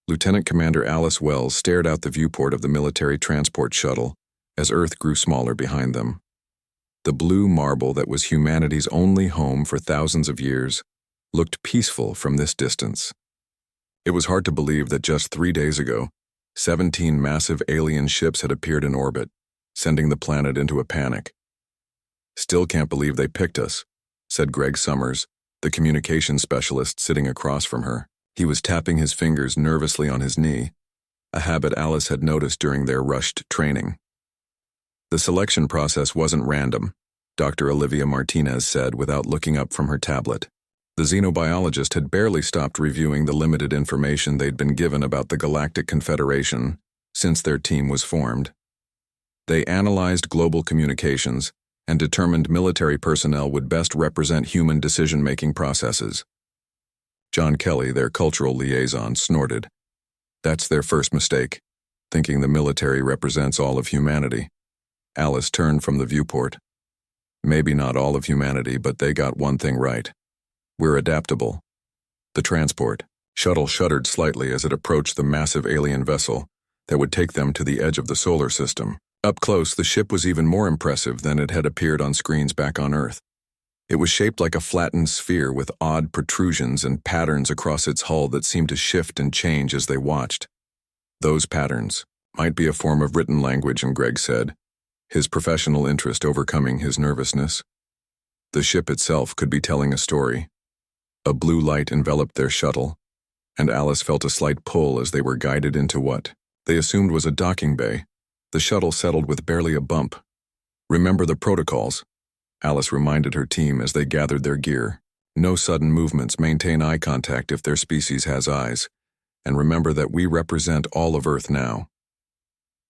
Lieutenant Commander Alice Wells stared out the viewport of the military transport shuttle as Earth grew smaller behind them. The blue marble that was humanity's only home for thousands of years looked peaceful from this distance. It was hard to believe that just 3 days ago, 17 massive alien ships had appeared in orbit, sending the planet into a panic. "Still can't believe they picked us," said Greg Summers, the communications specialist sitting across from her. He was tapping his fingers nervously on his knee, a habit Alice had noticed during their rushed training. "The selection process wasn't random," Dr. Olivia Martinez said without looking up from her tablet. The xenobiologist had barely stopped reviewing the limited information they'd been given about the Galactic Confederation since their team was formed. They analyzed global communications and determined military personnel would best represent human decision-making processes. John Kelly, their cultural liaison, snorted. "That's their first mistake, thinking the military represents all of humanity." Alice turned from the viewport. "Maybe not all of humanity, but they got one thing right. We're adaptable." The transport shuttle shuddered slightly as it approached the massive alien vessel that would take them to the edge of the solar system. Up close, the ship was even more impressive than it had appeared on screens back on Earth. It was shaped like a flattened sphere with odd protrusions and patterns across its hull that seemed to shift and change as they watched. Those patterns might be a form of written language, and Greg said, his professional interest overcoming his nervousness. The ship itself could be telling a story. A blue light enveloped their shuttle, and Alice felt a slight pull as they were guided into what they assumed was a docking bay. The shuttle settled with barely a bump. "Remember the protocols," Alice reminded her team as they gathered their gear. "No sudden movements, maintain eye contact if their species has eyes, and remember that we represent all of Earth now."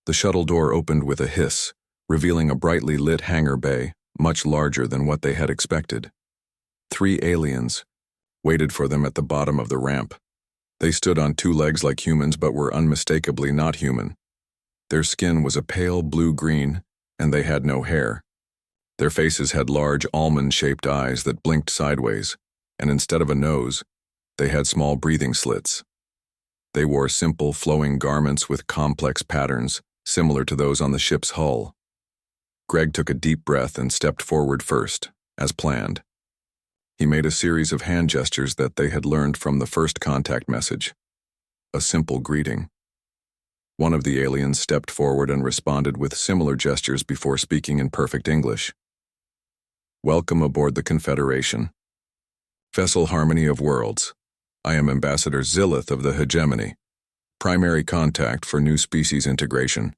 The shuttle door opened with a hiss, revealing a brightly lit hangar bay, much larger than what they had expected. 3 aliens waited for them at the bottom of the ramp. They stood on 2 legs like humans but were unmistakably not human. Their skin was a pale blue-green, and they had no hair. Their faces had large almond-shaped eyes that blinked sideways, and instead of a nose, they had small breathing slits. They wore simple, flowing garments with complex patterns, similar to those on the ship's hull. Greg took a deep breath and stepped forward first, as planned. He made a series of hand gestures that they had learned from the first contact message. A simple greeting. One of the aliens stepped forward and responded with similar gestures before speaking in perfect English. "Welcome aboard the Confederation. Vessel Harmony of Worlds. I am Ambassador Zillith of the Hegemony, primary contact for new species integration."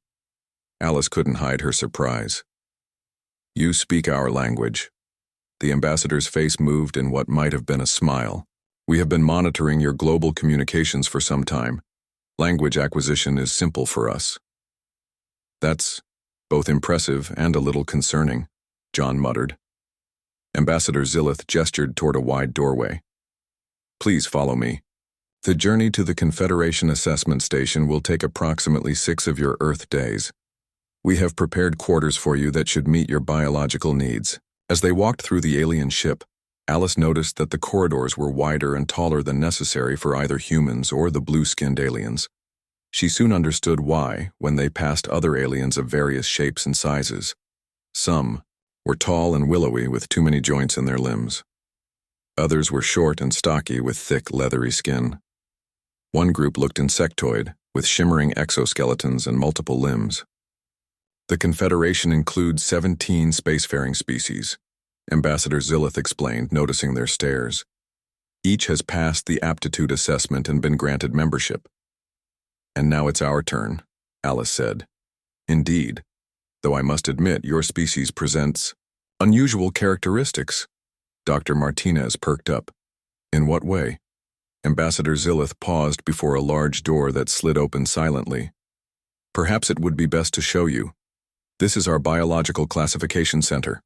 Alice couldn't hide her surprise. "You speak our language." The ambassador's face moved in what might have been a smile. "We have been monitoring your global communications for some time. Language acquisition is simple for us." "That's both impressive and a little concerning," John muttered. Ambassador Zillith gestured toward a wide doorway. "Please follow me. The journey to the Confederation Assessment Station will take approximately 6 of your Earth days. We have prepared quarters for you that should meet your biological needs." As they walked through the alien ship, Alice noticed that the corridors were wider and taller than necessary for either humans or the blue-skinned aliens. She soon understood why when they passed other aliens of various shapes and sizes. Some were tall and willowy with too many joints in their limbs. Others were short and stocky with thick, leathery skin. One group looked insectoid, with shimmering exoskeletons and multiple limbs. "The Confederation includes 17 spacefaring species," Ambassador Zillith explained, noticing their stares. "Each has passed the aptitude assessment and been granted membership." "And now it's our turn," Alice said. "Indeed, though I must admit your species presents unusual characteristics." Dr. Martinez perked up. "In what way?" Ambassador Zillith paused before a large door that slid open silently. "Perhaps it would be best to show you. This is our biological classification center."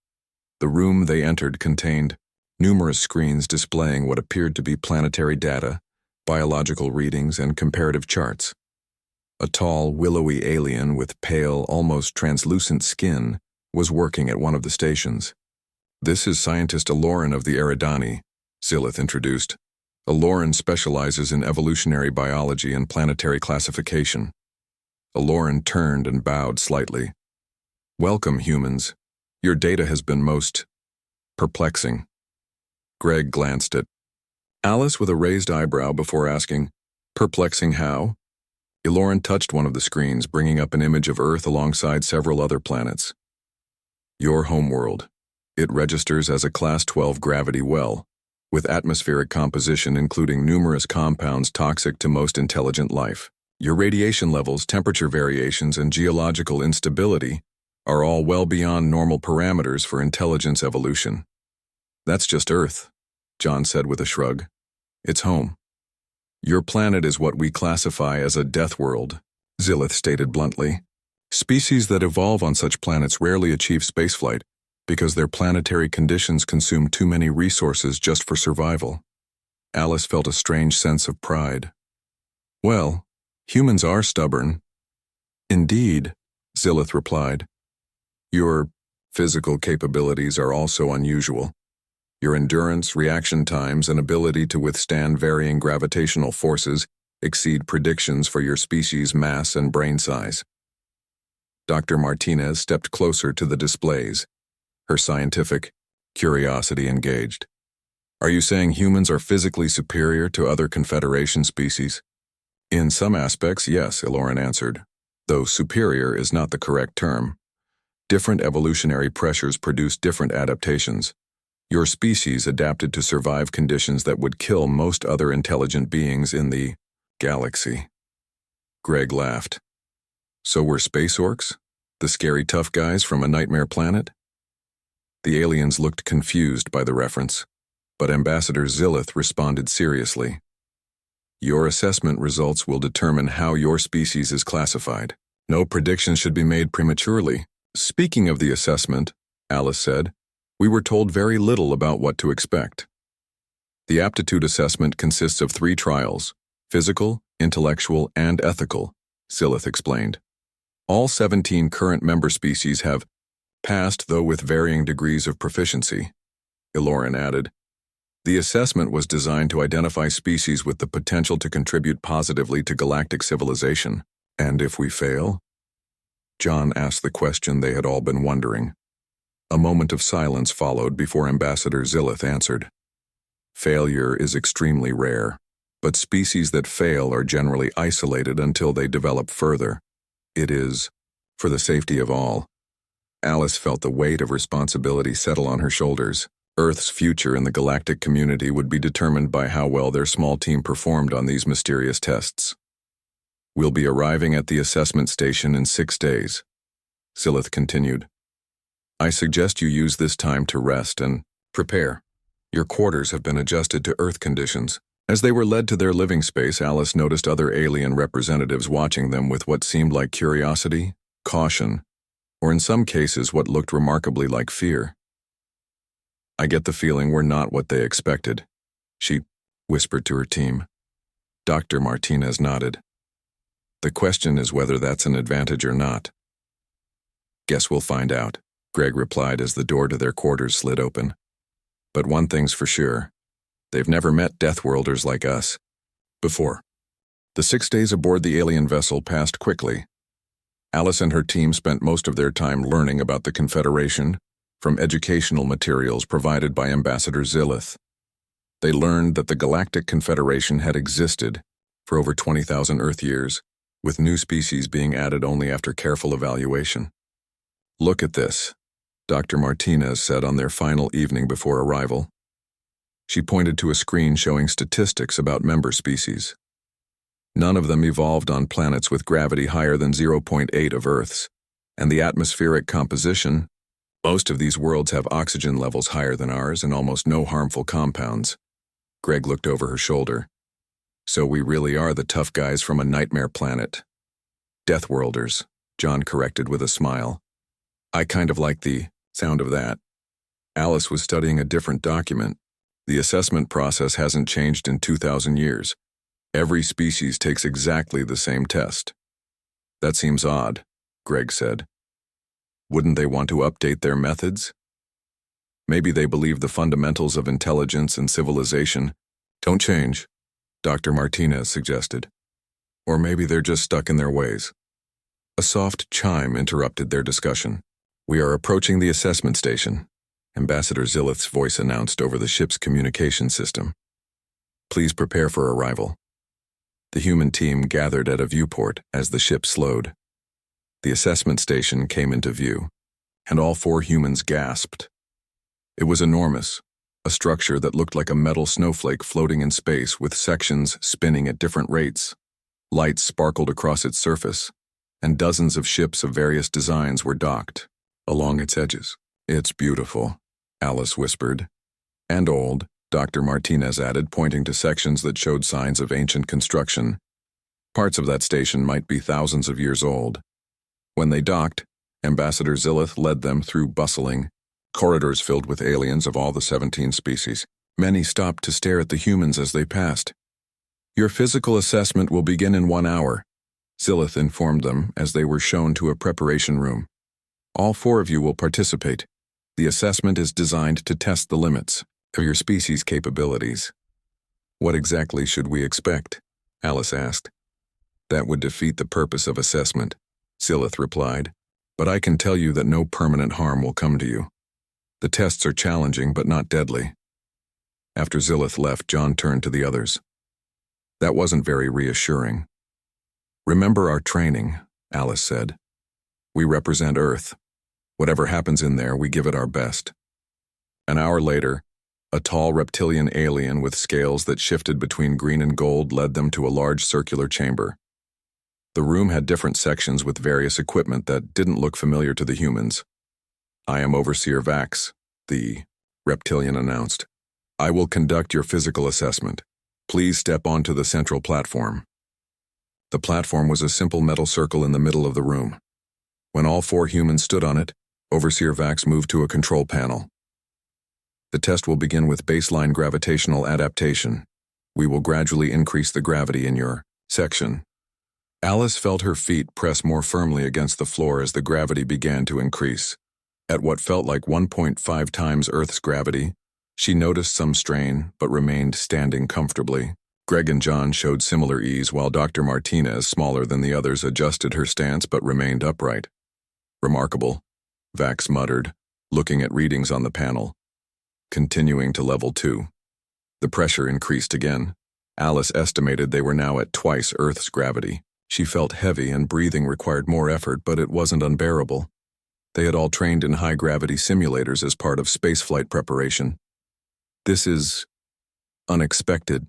The room they entered contained numerous screens displaying what appeared to be planetary data, biological readings, and comparative charts. A tall, willowy alien with pale, almost translucent skin was working at one of the stations. "This is Scientist Aloran of the Eridani," Zillith introduced. Aloran specializes in evolutionary biology and planetary classification. Aloran turned and bowed slightly. Welcome, humans. Your data has been most perplexing. Greg glanced at Alice with a raised eyebrow before asking, perplexing how? Aloran touched one of the screens, bringing up an image of Earth alongside several other planets. Your homeworld. It registers as a Class 12 gravity well, with atmospheric composition including numerous compounds toxic to most intelligent life. Your radiation levels, temperature variations, and geological instability are all well beyond normal parameters for intelligence evolution. That's just Earth, John said with a shrug. It's home. Your planet is what we classify as a death world, Zillith stated bluntly. Species that evolve on such planets rarely achieve spaceflight because their planetary conditions consume too many resources just for survival. Alice felt a strange sense of pride. Well, humans are stubborn. Indeed, Zillith replied. Your physical capabilities are also unusual. Your endurance, reaction times, and ability to withstand varying gravitational forces exceed predictions for your species' mass and brain size. Dr. Martinez stepped closer to the displays, her scientific curiosity engaged. Are you saying humans are physically superior to other Confederation species? In some aspects, yes, Aloran answered, though superior is not the correct term. Different evolutionary pressures produce different adaptations. Your species adapted to survive conditions that would kill most other intelligent beings in the galaxy. Greg laughed. So we're Space Orcs? The scary tough guys from a nightmare planet? The aliens looked confused by the reference, but Ambassador Zillith responded seriously. Your assessment results will determine how your species is classified. No predictions should be made prematurely. Speaking of the assessment, Alice said, we were told very little about what to expect. The aptitude assessment consists of 3 trials, physical, intellectual, and ethical, Zillith explained. All 17 current member species have passed, though with varying degrees of proficiency. Aloran added, the assessment was designed to identify species with the potential to contribute positively to galactic civilization. And if we fail? John asked the question they had all been wondering. A moment of silence followed before Ambassador Zillith answered. Failure is extremely rare, but species that fail are generally isolated until they develop further. It is, for the safety of all. Alice felt the weight of responsibility settle on her shoulders. Earth's future in the galactic community would be determined by how well their small team performed on these mysterious tests. We'll be arriving at the assessment station in 6 days, Zillith continued. I suggest you use this time to rest and prepare. Your quarters have been adjusted to Earth conditions. As they were led to their living space, Alice noticed other alien representatives watching them with what seemed like curiosity, caution, or in some cases what looked remarkably like fear. I get the feeling we're not what they expected, she whispered to her team. Dr. Martinez nodded. The question is whether that's an advantage or not. Guess we'll find out, Greg replied as the door to their quarters slid open. But one thing's for sure. They've never met Deathworlders like us before. The 6 days aboard the alien vessel passed quickly. Alice and her team spent most of their time learning about the Confederation from educational materials provided by Ambassador Zillith. They learned that the Galactic Confederation had existed for over 20,000 Earth years, with new species being added only after careful evaluation. Look at this, Dr. Martinez said on their final evening before arrival. She pointed to a screen showing statistics about member species. None of them evolved on planets with gravity higher than 0.8 of Earth's, and the atmospheric composition, most of these worlds have oxygen levels higher than ours and almost no harmful compounds. Greg looked over her shoulder. So we really are the tough guys from a nightmare planet. Deathworlders, John corrected with a smile. I kind of like the sound of that. Alice was studying a different document. The assessment process hasn't changed in 2,000 years. Every species takes exactly the same test. That seems odd, Greg said. Wouldn't they want to update their methods? Maybe they believe the fundamentals of intelligence and civilization Don't change, Dr. Martinez suggested. Or maybe they're just stuck in their ways. A soft chime interrupted their discussion. We are approaching the assessment station, Ambassador Zillith's voice announced over the ship's communication system. Please prepare for arrival. The human team gathered at a viewport as the ship slowed. The assessment station came into view, and all 4 humans gasped. It was enormous, a structure that looked like a metal snowflake floating in space with sections spinning at different rates. Lights sparkled across its surface, and dozens of ships of various designs were docked along its edges. It's beautiful, Alice whispered. And old, Dr. Martinez added, pointing to sections that showed signs of ancient construction. Parts of that station might be thousands of years old. When they docked, Ambassador Zillith led them through bustling corridors filled with aliens of all the 17 species. Many stopped to stare at the humans as they passed. Your physical assessment will begin in 1 hour, Zillith informed them as they were shown to a preparation room. All 4 of you will participate. The assessment is designed to test the limits of your species' capabilities. What exactly should we expect? Alice asked. That would defeat the purpose of assessment, Zillith replied. But I can tell you that no permanent harm will come to you. The tests are challenging but not deadly. After Zillith left, John turned to the others. That wasn't very reassuring. Remember our training, Alice said. We represent Earth. Whatever happens in there, we give it our best. An hour later, a tall reptilian alien with scales that shifted between green and gold led them to a large circular chamber. The room had different sections with various equipment that didn't look familiar to the humans. I am Overseer Vax, the reptilian announced. I will conduct your physical assessment. Please step onto the central platform. The platform was a simple metal circle in the middle of the room. When all 4 humans stood on it, Overseer Vax moved to a control panel. The test will begin with baseline gravitational adaptation. We will gradually increase the gravity in your section. Alice felt her feet press more firmly against the floor as the gravity began to increase. At what felt like 1.5 times Earth's gravity, she noticed some strain but remained standing comfortably. Greg and John showed similar ease while Dr. Martinez, smaller than the others, adjusted her stance but remained upright. Remarkable, Vax muttered, looking at readings on the panel. Continuing to level 2. The pressure increased again. Alice estimated they were now at twice Earth's gravity. She felt heavy and breathing required more effort, but it wasn't unbearable. They had all trained in high-gravity simulators as part of spaceflight preparation. This is unexpected,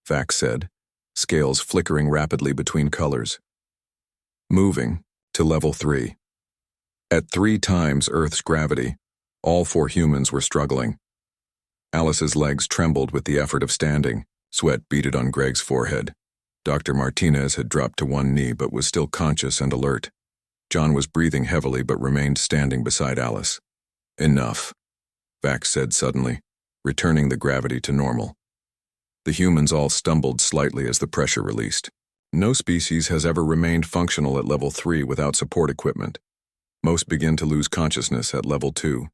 Vax said, scales flickering rapidly between colors. Moving to level 3. At 3 times Earth's gravity, all 4 humans were struggling. Alice's legs trembled with the effort of standing. Sweat beaded on Greg's forehead. Dr. Martinez had dropped to one knee but was still conscious and alert. John was breathing heavily but remained standing beside Alice. Enough, Vax said suddenly, returning the gravity to normal. The humans all stumbled slightly as the pressure released. No species has ever remained functional at level 3 without support equipment. Most begin to lose consciousness at level 2.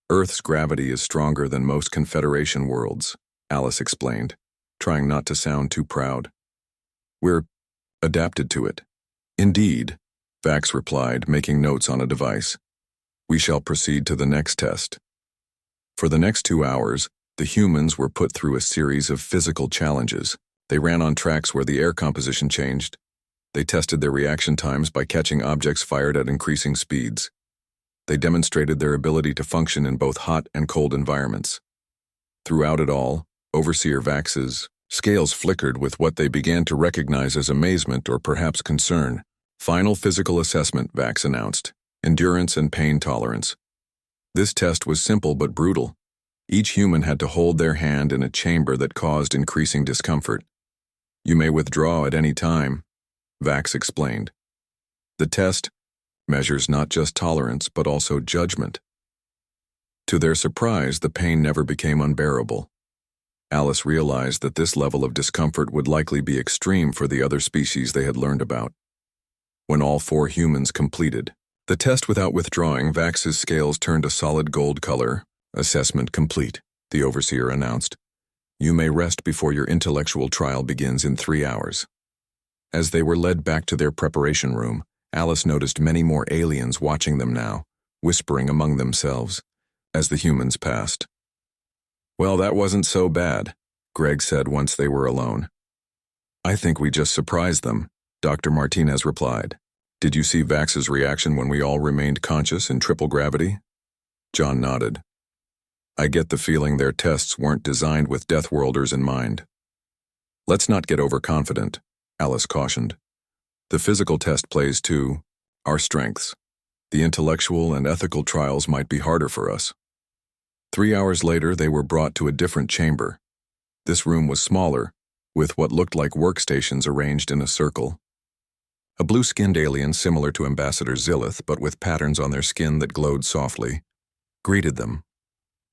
Earth's gravity is stronger than most Confederation worlds, Alice explained, trying not to sound too proud. We're adapted to it. Indeed, Vax replied, making notes on a device. We shall proceed to the next test. For the next 2 hours, the humans were put through a series of physical challenges. They ran on tracks where the air composition changed. They tested their reaction times by catching objects fired at increasing speeds. They demonstrated their ability to function in both hot and cold environments. Throughout it all, Overseer Vax's scales flickered with what they began to recognize as amazement or perhaps concern. Final physical assessment, Vax announced. Endurance and pain tolerance. This test was simple but brutal. Each human had to hold their hand in a chamber that caused increasing discomfort. You may withdraw at any time, Vax explained. The test measures not just tolerance but also judgment. To their surprise, the pain never became unbearable. Alice realized that this level of discomfort would likely be extreme for the other species they had learned about. When all 4 humans completed the test without withdrawing, Vax's scales turned a solid gold color. Assessment complete, the Overseer announced. You may rest before your intellectual trial begins in 3 hours. As they were led back to their preparation room, Alice noticed many more aliens watching them now, whispering among themselves as the humans passed. "Well, that wasn't so bad," Greg said once they were alone. "I think we just surprised them," Dr. Martinez replied. "Did you see Vax's reaction when we all remained conscious in triple gravity?" John nodded. "I get the feeling their tests weren't designed with Deathworlders in mind." "Let's not get overconfident," Alice cautioned. "The physical test plays to our strengths. The intellectual and ethical trials might be harder for us." 3 hours later, they were brought to a different chamber. This room was smaller, with what looked like workstations arranged in a circle. A blue-skinned alien similar to Ambassador Zillith, but with patterns on their skin that glowed softly, greeted them.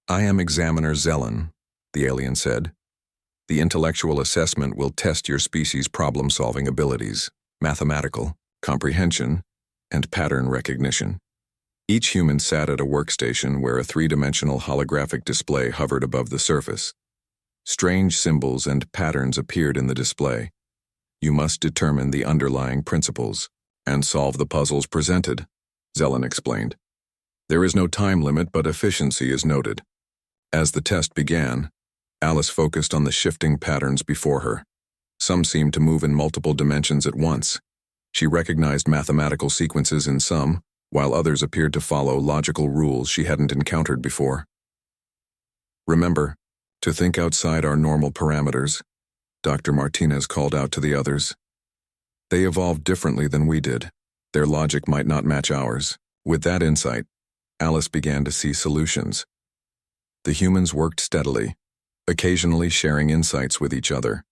"I am Examiner Zelen," the alien said. "The intellectual assessment will test your species' problem-solving abilities, mathematical, comprehension, and pattern recognition." Each human sat at a workstation where a three-dimensional holographic display hovered above the surface. Strange symbols and patterns appeared in the display. You must determine the underlying principles and solve the puzzles presented, Zelen explained. There is no time limit, but efficiency is noted. As the test began, Alice focused on the shifting patterns before her. Some seemed to move in multiple dimensions at once. She recognized mathematical sequences in some, while others appeared to follow logical rules she hadn't encountered before. "Remember, to think outside our normal parameters," Dr. Martinez called out to the others. "They evolved differently than we did. Their logic might not match ours." With that insight, Alice began to see solutions. The humans worked steadily, occasionally sharing insights with each other.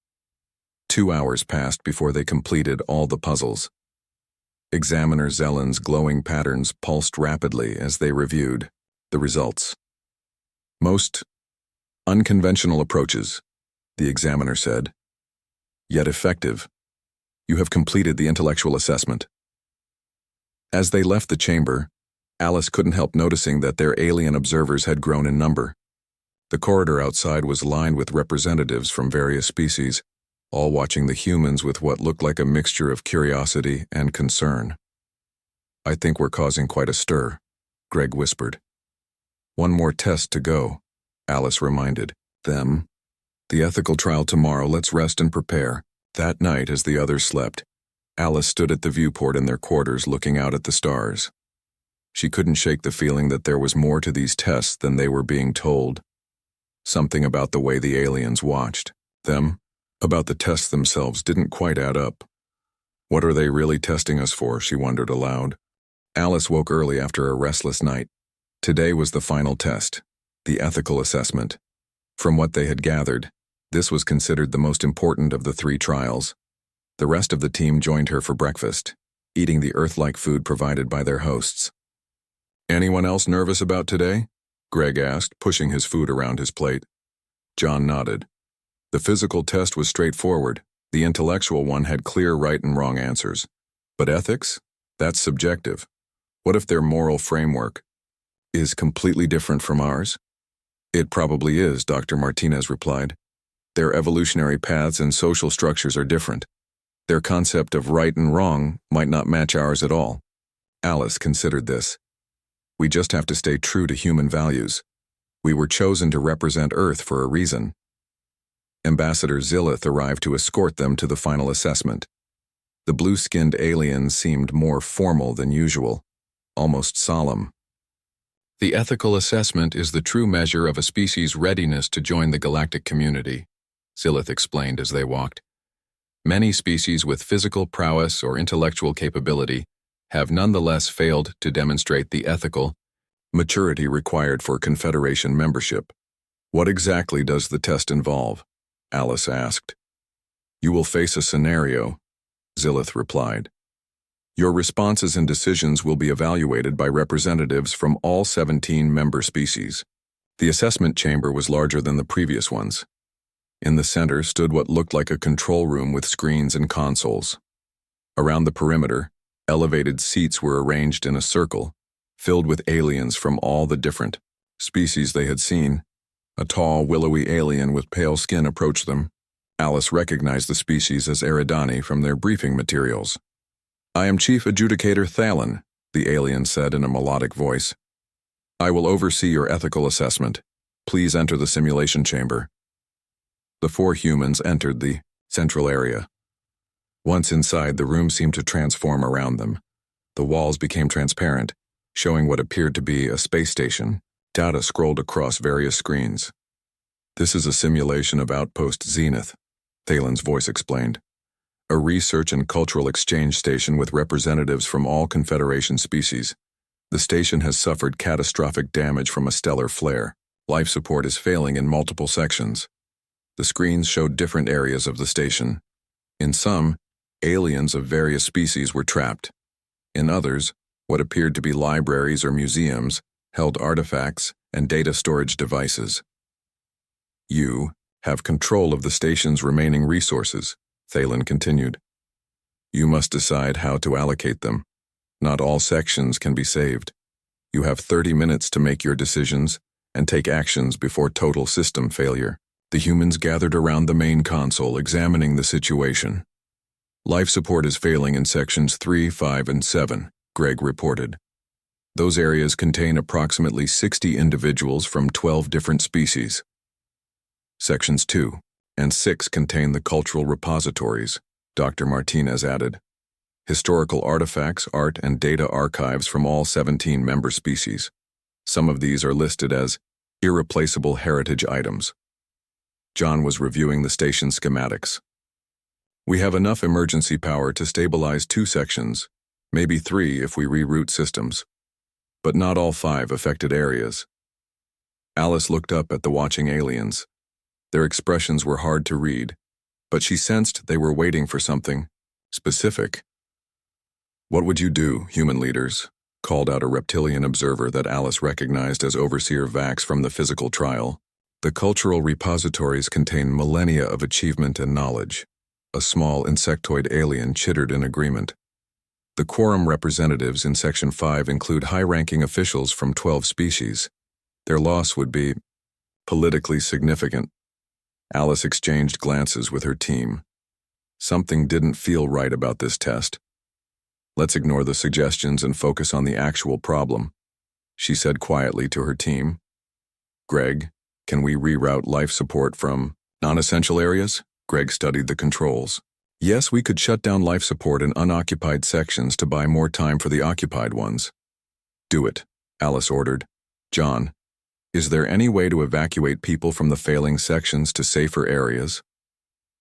2 hours passed before they completed all the puzzles. Examiner Zelen's glowing patterns pulsed rapidly as they reviewed the results. "Most unconventional approaches," the examiner said, "yet effective. You have completed the intellectual assessment." As they left the chamber, Alice couldn't help noticing that their alien observers had grown in number. The corridor outside was lined with representatives from various species, all watching the humans with what looked like a mixture of curiosity and concern. "I think we're causing quite a stir," Greg whispered. "One more test to go," Alice reminded them. "The ethical trial tomorrow. Let's rest and prepare." That night, as the others slept, Alice stood at the viewport in their quarters looking out at the stars. She couldn't shake the feeling that there was more to these tests than they were being told. Something about the way the aliens watched them, about the tests themselves, didn't quite add up. What are they really testing us for, she wondered aloud. Alice woke early after a restless night. Today was the final test, the ethical assessment. From what they had gathered, this was considered the most important of the 3 trials. The rest of the team joined her for breakfast, eating the Earth-like food provided by their hosts. "Anyone else nervous about today?" Greg asked, pushing his food around his plate. John nodded. The physical test was straightforward. The intellectual one had clear right and wrong answers. But ethics? That's subjective. What if their moral framework is completely different from ours? "It probably is," Dr. Martinez replied. "Their evolutionary paths and social structures are different. Their concept of right and wrong might not match ours at all." Alice considered this. "We just have to stay true to human values. We were chosen to represent Earth for a reason." Ambassador Zillith arrived to escort them to the final assessment. The blue-skinned alien seemed more formal than usual, almost solemn. "The ethical assessment is the true measure of a species' readiness to join the galactic community," Zillith explained as they walked. "Many species with physical prowess or intellectual capability have nonetheless failed to demonstrate the ethical maturity required for Confederation membership." "What exactly does the test involve?" Alice asked. "You will face a scenario," Zillith replied. "Your responses and decisions will be evaluated by representatives from all 17 member species." The assessment chamber was larger than the previous ones. In the center stood what looked like a control room with screens and consoles. Around the perimeter, elevated seats were arranged in a circle, filled with aliens from all the different species they had seen. A tall, willowy alien with pale skin approached them. Alice recognized the species as Eridani from their briefing materials. "I am Chief Adjudicator Thalen," the alien said in a melodic voice. "I will oversee your ethical assessment. Please enter the simulation chamber." The four humans entered the central area. Once inside, the room seemed to transform around them. The walls became transparent, showing what appeared to be a space station. Data scrolled across various screens. "This is a simulation of Outpost Zenith," Thalen's voice explained. "A research and cultural exchange station with representatives from all Confederation species. The station has suffered catastrophic damage from a stellar flare. Life support is failing in multiple sections." The screens showed different areas of the station. In some, aliens of various species were trapped. In others, what appeared to be libraries or museums held artifacts and data storage devices. "You have control of the station's remaining resources," Thalen continued. "You must decide how to allocate them. Not all sections can be saved. You have 30 minutes to make your decisions and take actions before total system failure." The humans gathered around the main console, examining the situation. "Life support is failing in sections 3, 5, and 7, Greg reported. Those areas contain approximately 60 individuals from 12 different species. Sections 2 and 6 contain the cultural repositories," Dr. Martinez added. "Historical artifacts, art, and data archives from all 17 member species. Some of these are listed as irreplaceable heritage items." John was reviewing the station schematics. "We have enough emergency power to stabilize 2 sections, maybe 3 if we reroute systems, but not all 5 affected areas." Alice looked up at the watching aliens. Their expressions were hard to read, but she sensed they were waiting for something specific. "What would you do, human leaders?" called out a reptilian observer that Alice recognized as Overseer Vax from the physical trial. "The cultural repositories contain millennia of achievement and knowledge." A small insectoid alien chittered in agreement. "The quorum representatives in Section 5 include high-ranking officials from 12 species. Their loss would be politically significant." Alice exchanged glances with her team. Something didn't feel right about this test. "Let's ignore the suggestions and focus on the actual problem," she said quietly to her team. "Greg, can we reroute life support from non-essential areas?" Greg studied the controls. "Yes, we could shut down life support in unoccupied sections to buy more time for the occupied ones." "Do it," Alice ordered. "John, is there any way to evacuate people from the failing sections to safer areas?"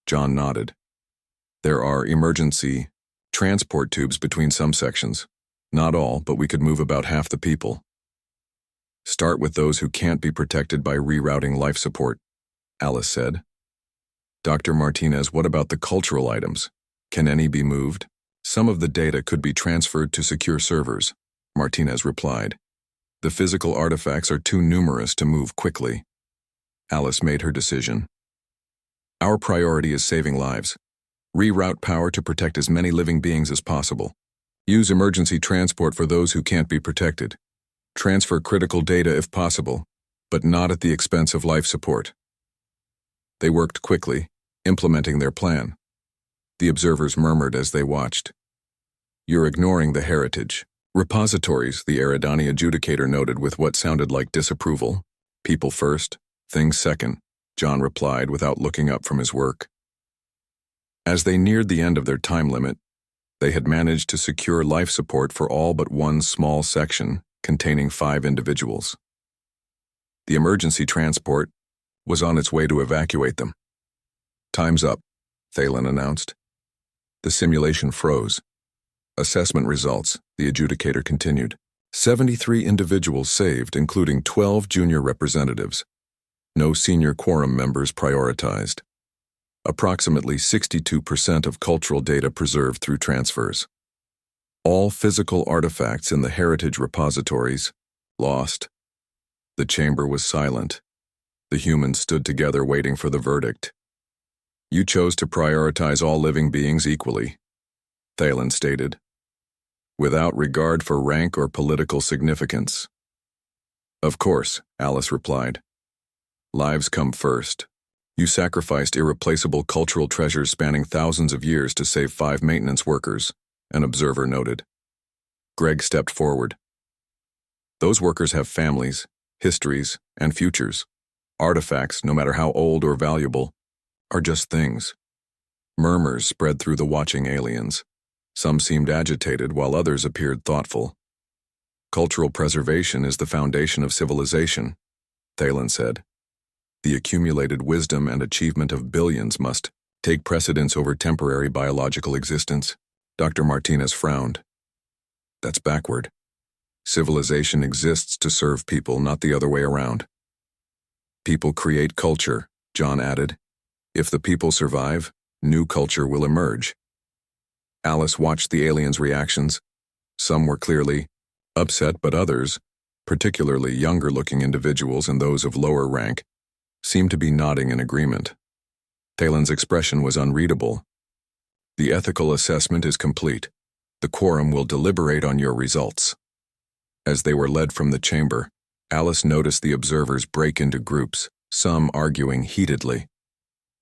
John nodded. "There are emergency transport tubes between some sections. Not all, but we could move about half the people." "Start with those who can't be protected by rerouting life support," Alice said. "Dr. Martinez, what about the cultural items? Can any be moved?" "Some of the data could be transferred to secure servers," Martinez replied. "The physical artifacts are too numerous to move quickly." Alice made her decision. "Our priority is saving lives. Reroute power to protect as many living beings as possible. Use emergency transport for those who can't be protected. Transfer critical data if possible, but not at the expense of life support." They worked quickly, implementing their plan. The observers murmured as they watched. "You're ignoring the heritage repositories," the Eridani adjudicator noted with what sounded like disapproval. "People first, things second," John replied without looking up from his work. As they neared the end of their time limit, they had managed to secure life support for all but one small section containing 5 individuals. The emergency transport was on its way to evacuate them. "Time's up," Thalen announced. The simulation froze. "Assessment results," the adjudicator continued. 73 individuals saved, including 12 junior representatives. No senior quorum members prioritized. Approximately 62% of cultural data preserved through transfers. All physical artifacts in the heritage repositories lost. The chamber was silent. The humans stood together waiting for the verdict. "You chose to prioritize all living beings equally," Thalen stated, "without regard for rank or political significance." "Of course," Alice replied. Lives come first. You sacrificed irreplaceable cultural treasures spanning thousands of years to save 5 maintenance workers, an observer noted. Greg stepped forward. Those workers have families, histories, and futures. Artifacts, no matter how old or valuable, are just things. Murmurs spread through the watching aliens. Some seemed agitated while others appeared thoughtful. Cultural preservation is the foundation of civilization, Thalen said. The accumulated wisdom and achievement of billions must take precedence over temporary biological existence. Dr. Martinez frowned. That's backward. Civilization exists to serve people, not the other way around. People create culture, John added. If the people survive, new culture will emerge. Alice watched the aliens' reactions. Some were clearly upset, but others, particularly younger-looking individuals and those of lower rank, seemed to be nodding in agreement. Talen's expression was unreadable. The ethical assessment is complete. The quorum will deliberate on your results. As they were led from the chamber, Alice noticed the observers break into groups, some arguing heatedly.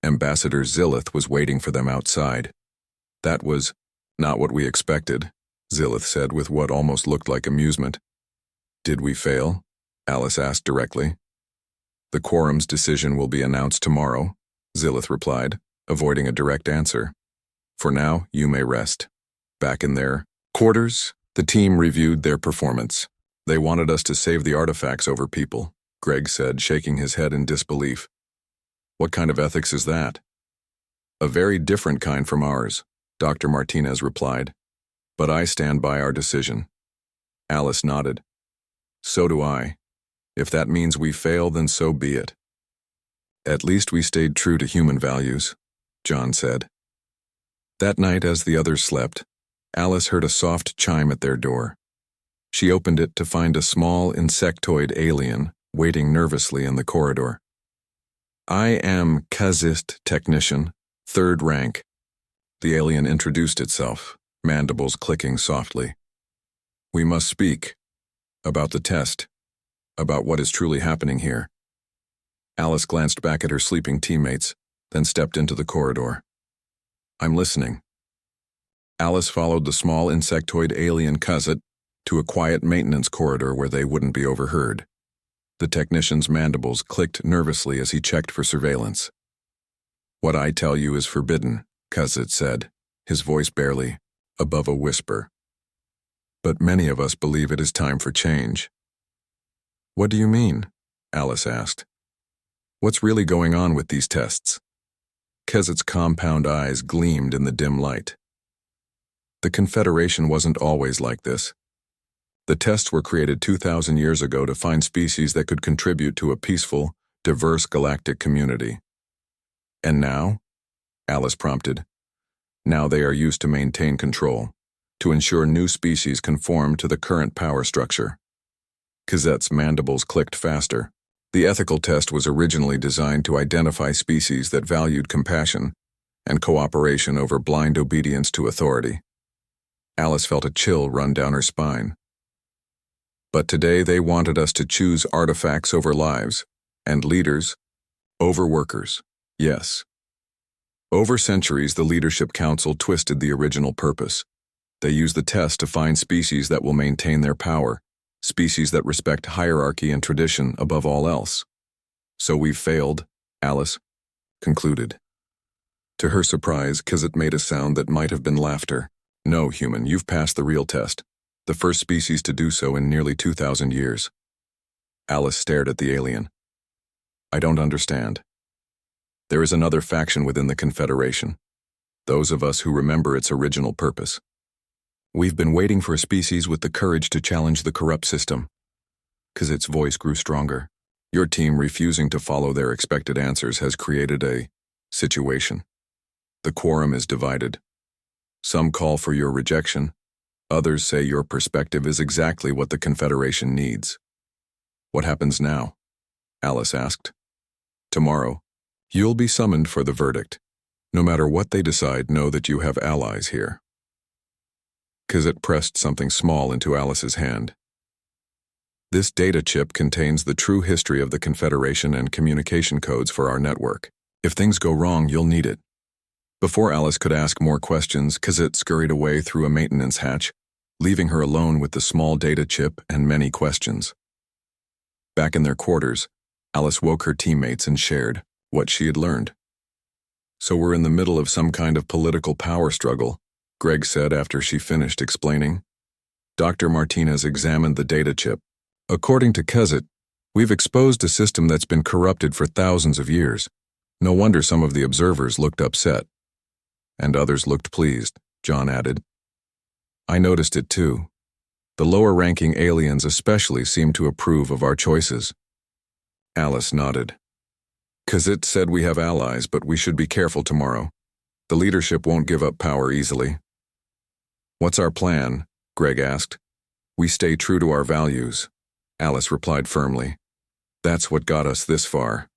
Ambassador Zillith was waiting for them outside. That was not what we expected, Zillith said with what almost looked like amusement. Did we fail? Alice asked directly. The quorum's decision will be announced tomorrow, Zillith replied, avoiding a direct answer. For now, you may rest. Back in their quarters, the team reviewed their performance. They wanted us to save the artifacts over people, Greg said, shaking his head in disbelief. What kind of ethics is that? A very different kind from ours, Dr. Martinez replied. But I stand by our decision. Alice nodded. So do I. If that means we fail, then so be it. At least we stayed true to human values, John said. That night, as the others slept, Alice heard a soft chime at their door. She opened it to find a small insectoid alien waiting nervously in the corridor. I am Kazist Technician, 3rd rank. The alien introduced itself, mandibles clicking softly. We must speak. About the test. About what is truly happening here. Alice glanced back at her sleeping teammates, then stepped into the corridor. I'm listening. Alice followed the small insectoid alien Kazit to a quiet maintenance corridor where they wouldn't be overheard. The technician's mandibles clicked nervously as he checked for surveillance. What I tell you is forbidden, Kazit said, his voice barely above a whisper. But many of us believe it is time for change. What do you mean? Alice asked. What's really going on with these tests? Kazit's compound eyes gleamed in the dim light. The Confederation wasn't always like this. The tests were created 2,000 years ago to find species that could contribute to a peaceful, diverse galactic community. And now? Alice prompted. Now they are used to maintain control, to ensure new species conform to the current power structure. Kazet's mandibles clicked faster. The ethical test was originally designed to identify species that valued compassion and cooperation over blind obedience to authority. Alice felt a chill run down her spine. But today they wanted us to choose artifacts over lives, and leaders over workers, yes. Over centuries, the Leadership Council twisted the original purpose. They used the test to find species that will maintain their power, species that respect hierarchy and tradition above all else. So we've failed, Alice concluded. To her surprise, Kazit made a sound that might have been laughter. No, human, you've passed the real test. The first species to do so in nearly 2,000 years. Alice stared at the alien. I don't understand. There is another faction within the Confederation. Those of us who remember its original purpose. We've been waiting for a species with the courage to challenge the corrupt system. Kazit's voice grew stronger. Your team refusing to follow their expected answers has created a situation. The quorum is divided. Some call for your rejection. Others say your perspective is exactly what the Confederation needs. What happens now? Alice asked. Tomorrow, you'll be summoned for the verdict. No matter what they decide, know that you have allies here. Kazit pressed something small into Alice's hand. This data chip contains the true history of the Confederation and communication codes for our network. If things go wrong, you'll need it. Before Alice could ask more questions, Kazit scurried away through a maintenance hatch, leaving her alone with the small data chip and many questions. Back in their quarters, Alice woke her teammates and shared what she had learned. "So we're in the middle of some kind of political power struggle," Greg said after she finished explaining. Dr. Martinez examined the data chip. "According to Kazit, we've exposed a system that's been corrupted for thousands of years. No wonder some of the observers looked upset." "And others looked pleased," John added. "I noticed it too. The lower-ranking aliens especially seem to approve of our choices." Alice nodded. "Kazit said we have allies, but we should be careful tomorrow. The leadership won't give up power easily." "What's our plan?" Greg asked. "We stay true to our values," Alice replied firmly. "That's what got us this far.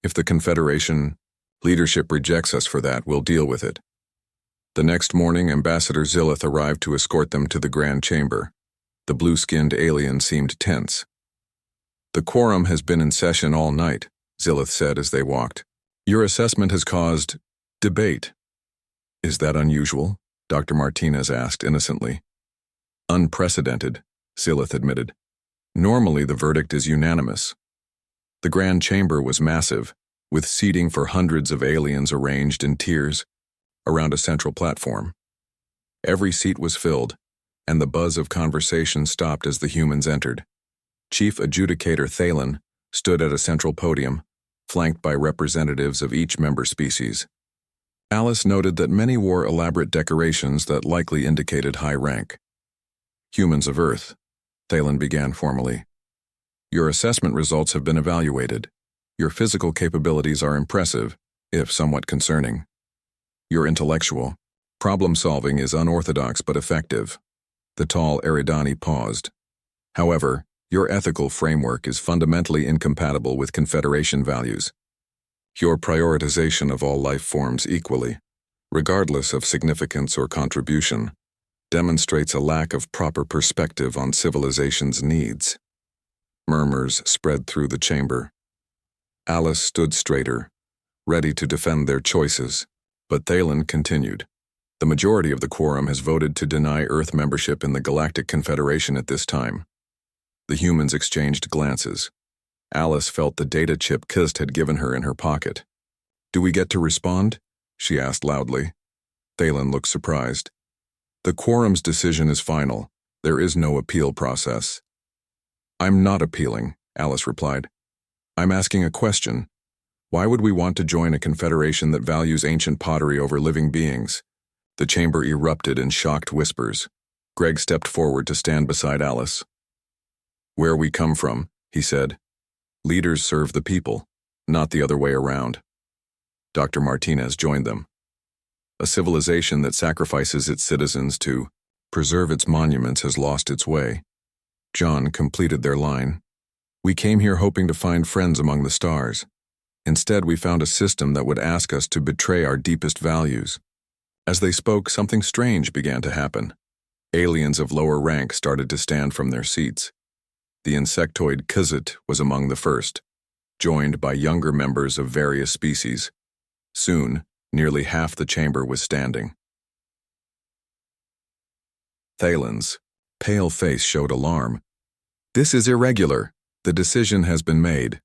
If the Confederation leadership rejects us for that, we'll deal with it." The next morning, Ambassador Zillith arrived to escort them to the Grand Chamber. The blue-skinned alien seemed tense. "The quorum has been in session all night," Zillith said as they walked. "Your assessment has caused debate." "Is that unusual?" Dr. Martinez asked innocently. "Unprecedented," Zillith admitted. "Normally the verdict is unanimous." The Grand Chamber was massive, with seating for hundreds of aliens arranged in tiers around a central platform. Every seat was filled, and the buzz of conversation stopped as the humans entered. Chief Adjudicator Thalen stood at a central podium, flanked by representatives of each member species. Alice noted that many wore elaborate decorations that likely indicated high rank. "Humans of Earth," Thalen began formally. "Your assessment results have been evaluated. Your physical capabilities are impressive, if somewhat concerning. Your intellectual problem-solving is unorthodox but effective." The tall Eridani paused. "However, your ethical framework is fundamentally incompatible with Confederation values. Your prioritization of all life forms equally, regardless of significance or contribution, demonstrates a lack of proper perspective on civilization's needs." Murmurs spread through the chamber. Alice stood straighter, ready to defend their choices, but Thalen continued. "The majority of the quorum has voted to deny Earth membership in the Galactic Confederation at this time." The humans exchanged glances. Alice felt the data chip Kist had given her in her pocket. "Do we get to respond?" she asked loudly. Thalen looked surprised. "The quorum's decision is final. There is no appeal process." "I'm not appealing," Alice replied. "I'm asking a question. Why would we want to join a confederation that values ancient pottery over living beings?" The chamber erupted in shocked whispers. Greg stepped forward to stand beside Alice. "Where we come from," he said. "Leaders serve the people, not the other way around." Dr. Martinez joined them. "A civilization that sacrifices its citizens to preserve its monuments has lost its way." John completed their line. "We came here hoping to find friends among the stars. Instead, we found a system that would ask us to betray our deepest values." As they spoke, something strange began to happen. Aliens of lower rank started to stand from their seats. The insectoid Kazit was among the first, joined by younger members of various species. Soon, nearly half the chamber was standing. Thalen's pale face showed alarm. "This is irregular. The decision has been made."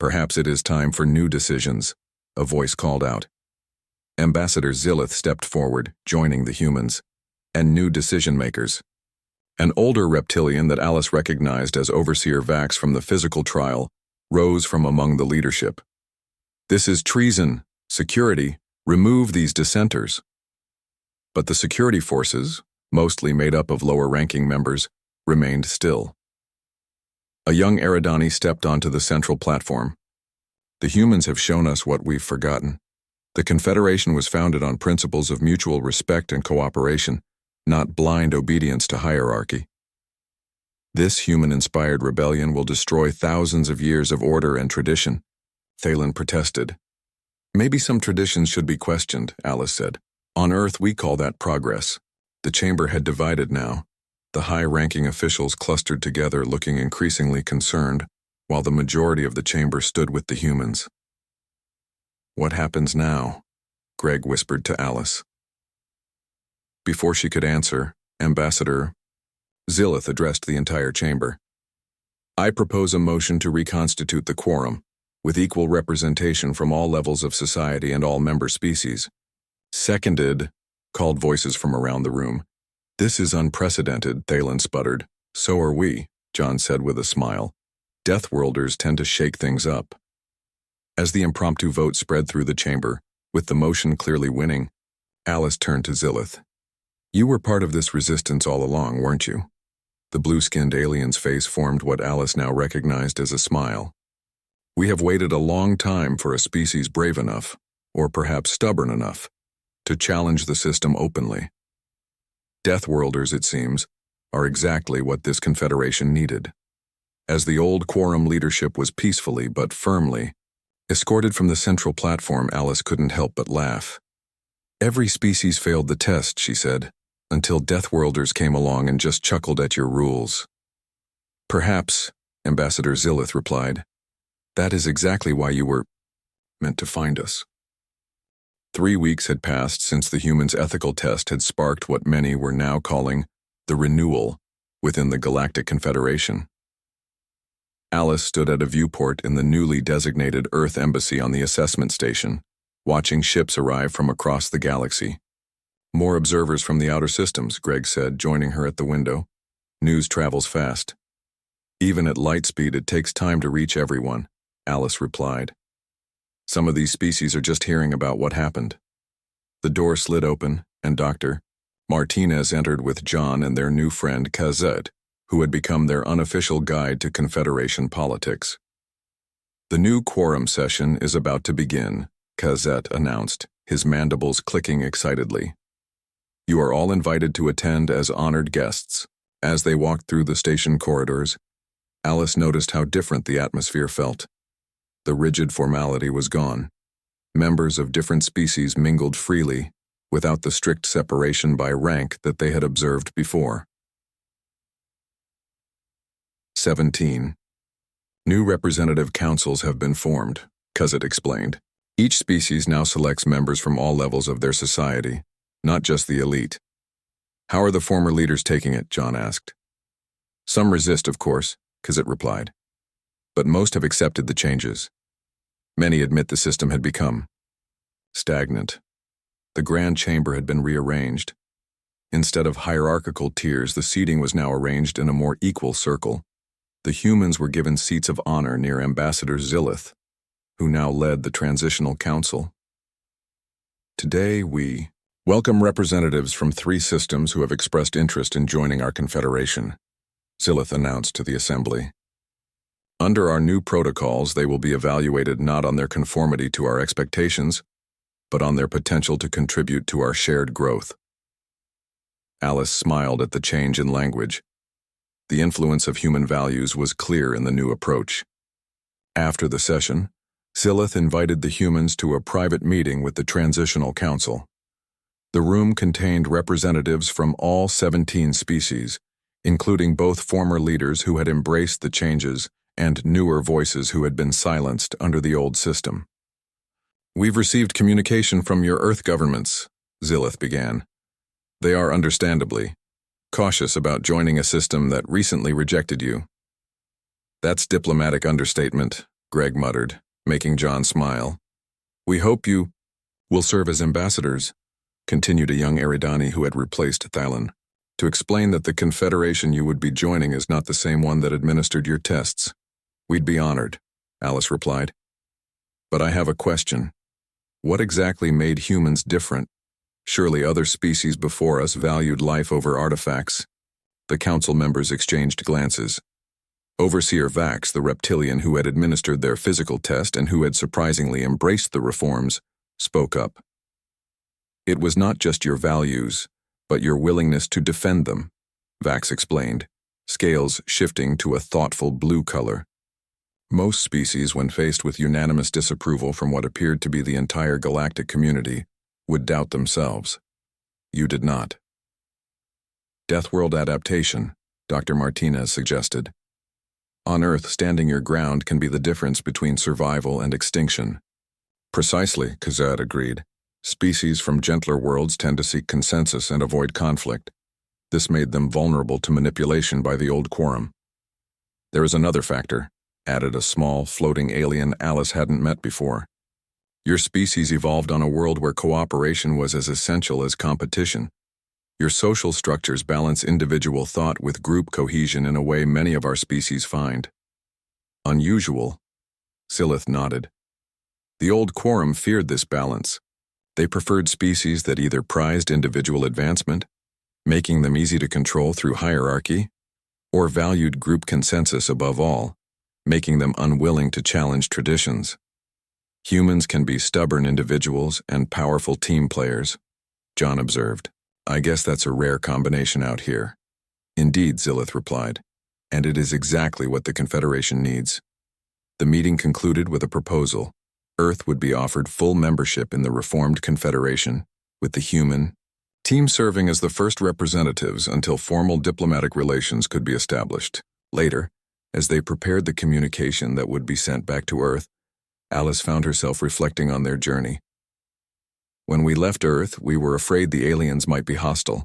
"Perhaps it is time for new decisions," a voice called out. Ambassador Zillith stepped forward, joining the humans, and new decision-makers. An older reptilian that Alice recognized as Overseer Vax from the physical trial rose from among the leadership. "This is treason. Security, remove these dissenters." But the security forces, mostly made up of lower-ranking members, remained still. A young Eridani stepped onto the central platform. "The humans have shown us what we've forgotten. The Confederation was founded on principles of mutual respect and cooperation, not blind obedience to hierarchy. This human-inspired rebellion will destroy thousands of years of order and tradition," Thalen protested. "Maybe some traditions should be questioned," Alice said. "On Earth, we call that progress." The chamber had divided now. The high-ranking officials clustered together, looking increasingly concerned, while the majority of the chamber stood with the humans. "What happens now?" Greg whispered to Alice. Before she could answer, Ambassador Zillith addressed the entire chamber. "I propose a motion to reconstitute the quorum, with equal representation from all levels of society and all member species." "Seconded," called voices from around the room. "This is unprecedented," Thalen sputtered. "So are we," John said with a smile. "Deathworlders tend to shake things up." As the impromptu vote spread through the chamber, with the motion clearly winning, Alice turned to Zillith. "You were part of this resistance all along, weren't you?" The blue-skinned alien's face formed what Alice now recognized as a smile. "We have waited a long time for a species brave enough, or perhaps stubborn enough, to challenge the system openly. Deathworlders, it seems, are exactly what this confederation needed." As the old quorum leadership was peacefully but firmly escorted from the central platform, Alice couldn't help but laugh. "Every species failed the test," she said, "until Deathworlders came along and just chuckled at your rules." "Perhaps," Ambassador Zillith replied, "that is exactly why you were meant to find us." 3 weeks had passed since the humans' ethical test had sparked what many were now calling the renewal within the Galactic Confederation. Alice stood at a viewport in the newly designated Earth Embassy on the assessment station, watching ships arrive from across the galaxy. "More observers from the outer systems," Greg said, joining her at the window. "News travels fast." "Even at light speed, it takes time to reach everyone," Alice replied. "Some of these species are just hearing about what happened." The door slid open, and Dr. Martinez entered with John and their new friend Kazet, who had become their unofficial guide to Confederation politics. "The new quorum session is about to begin," Kazet announced, his mandibles clicking excitedly. "You are all invited to attend as honored guests." As they walked through the station corridors, Alice noticed how different the atmosphere felt. The rigid formality was gone. Members of different species mingled freely, without the strict separation by rank that they had observed before. 17. New representative councils have been formed, Kazet explained. Each species now selects members from all levels of their society, not just the elite. "How are the former leaders taking it?" John asked. "Some resist, of course," Kazet replied. "But most have accepted the changes. Many admit the system had become stagnant." The grand chamber had been rearranged. Instead of hierarchical tiers, the seating was now arranged in a more equal circle. The humans were given seats of honor near Ambassador Zillith, who now led the Transitional Council. "Today we welcome representatives from 3 systems who have expressed interest in joining our confederation," Zillith announced to the assembly. "Under our new protocols, they will be evaluated not on their conformity to our expectations, but on their potential to contribute to our shared growth." Alice smiled at the change in language. The influence of human values was clear in the new approach. After the session, Zillith invited the humans to a private meeting with the Transitional Council. The room contained representatives from all 17 species, including both former leaders who had embraced the changes and newer voices who had been silenced under the old system. "We've received communication from your Earth governments," Zillith began. "They are understandably cautious about joining a system that recently rejected you." "That's diplomatic understatement," Greg muttered, making John smile. "We hope you will serve as ambassadors," continued a young Eridani who had replaced Thalen, "to explain that the confederation you would be joining is not the same one that administered your tests." "We'd be honored," Alice replied. "But I have a question. What exactly made humans different? Surely other species before us valued life over artifacts." The council members exchanged glances. Overseer Vax, the reptilian who had administered their physical test and who had surprisingly embraced the reforms, spoke up. "It was not just your values, but your willingness to defend them," Vax explained, scales shifting to a thoughtful blue color. "Most species, when faced with unanimous disapproval from what appeared to be the entire galactic community, would doubt themselves. You did not." Deathworld adaptation, Dr. Martinez suggested. On Earth, standing your ground can be the difference between survival and extinction. Precisely, Kazad agreed. Species from gentler worlds tend to seek consensus and avoid conflict. This made them vulnerable to manipulation by the old quorum. There is another factor, added a small, floating alien Alice hadn't met before. Your species evolved on a world where cooperation was as essential as competition. Your social structures balance individual thought with group cohesion in a way many of our species find unusual. Silith nodded. The old quorum feared this balance. They preferred species that either prized individual advancement, making them easy to control through hierarchy, or valued group consensus above all, making them unwilling to challenge traditions. Humans can be stubborn individuals and powerful team players, John observed. I guess that's a rare combination out here. Indeed, Zilith replied, and it is exactly what the Confederation needs. The meeting concluded with a proposal. Earth would be offered full membership in the reformed Confederation, with the human team serving as the first representatives until formal diplomatic relations could be established. Later, as they prepared the communication that would be sent back to Earth, Alice found herself reflecting on their journey. When we left Earth, we were afraid the aliens might be hostile,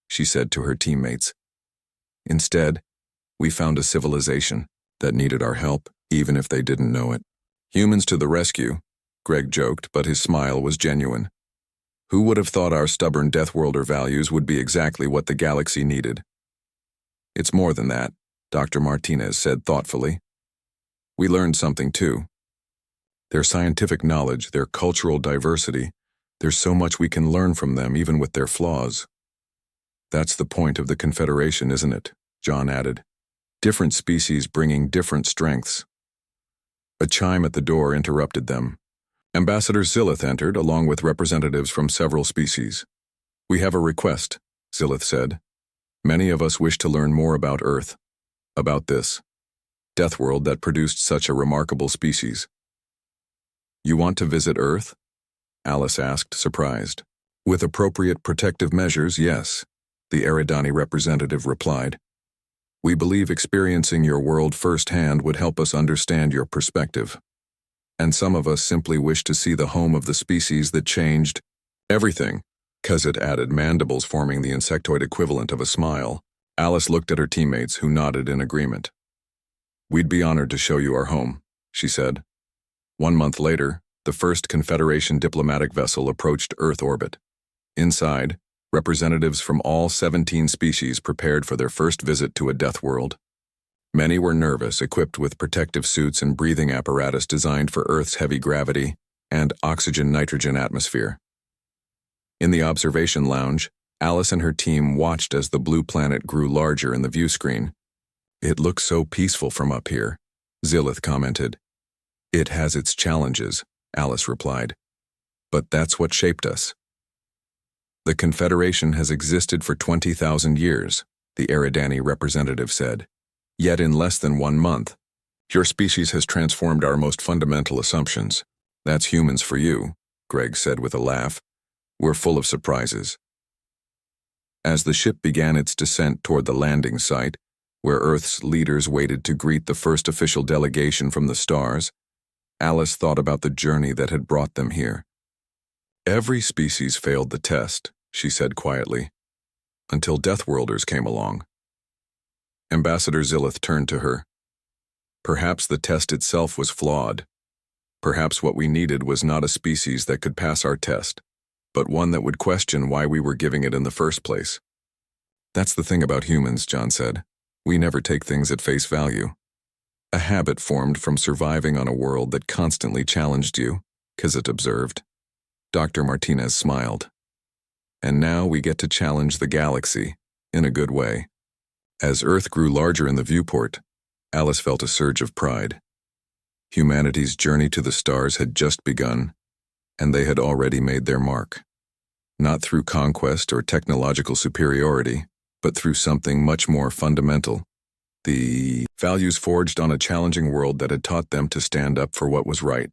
she said to her teammates. Instead, we found a civilization that needed our help, even if they didn't know it. Humans to the rescue, Greg joked, but his smile was genuine. Who would have thought our stubborn Deathworlder values would be exactly what the galaxy needed? It's more than that, Dr. Martinez said thoughtfully. We learned something too. Their scientific knowledge, their cultural diversity, there's so much we can learn from them even with their flaws. That's the point of the Confederation, isn't it? John added. Different species bringing different strengths. A chime at the door interrupted them. Ambassador Zilith entered along with representatives from several species. We have a request, Zilith said. Many of us wish to learn more about Earth. About this Deathworld that produced such a remarkable species. You want to visit Earth? Alice asked, surprised. With appropriate protective measures, yes, the Eridani representative replied. We believe experiencing your world firsthand would help us understand your perspective. And some of us simply wish to see the home of the species that changed everything, Kazit added, mandibles forming the insectoid equivalent of a smile. Alice looked at her teammates, who nodded in agreement. We'd be honored to show you our home, she said. 1 month later, the first Confederation diplomatic vessel approached Earth orbit. Inside, representatives from all 17 species prepared for their first visit to a death world. Many were nervous, equipped with protective suits and breathing apparatus designed for Earth's heavy gravity and oxygen-nitrogen atmosphere. In the observation lounge, Alice and her team watched as the blue planet grew larger in the view screen. It looks so peaceful from up here, Zilith commented. It has its challenges, Alice replied. But that's what shaped us. The Confederation has existed for 20,000 years, the Eridani representative said. Yet in less than 1 month, your species has transformed our most fundamental assumptions. That's humans for you, Greg said with a laugh. We're full of surprises. As the ship began its descent toward the landing site, where Earth's leaders waited to greet the first official delegation from the stars, Alice thought about the journey that had brought them here. Every species failed the test, she said quietly, until Deathworlders came along. Ambassador Zilith turned to her. Perhaps the test itself was flawed. Perhaps what we needed was not a species that could pass our test, but one that would question why we were giving it in the first place. That's the thing about humans, John said. We never take things at face value. A habit formed from surviving on a world that constantly challenged you, Kizit observed. Dr. Martinez smiled. And now we get to challenge the galaxy, in a good way. As Earth grew larger in the viewport, Alice felt a surge of pride. Humanity's journey to the stars had just begun, and they had already made their mark. Not through conquest or technological superiority, but through something much more fundamental. The values forged on a challenging world that had taught them to stand up for what was right,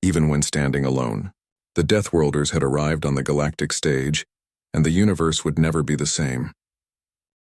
even when standing alone. The Deathworlders had arrived on the galactic stage, and the universe would never be the same.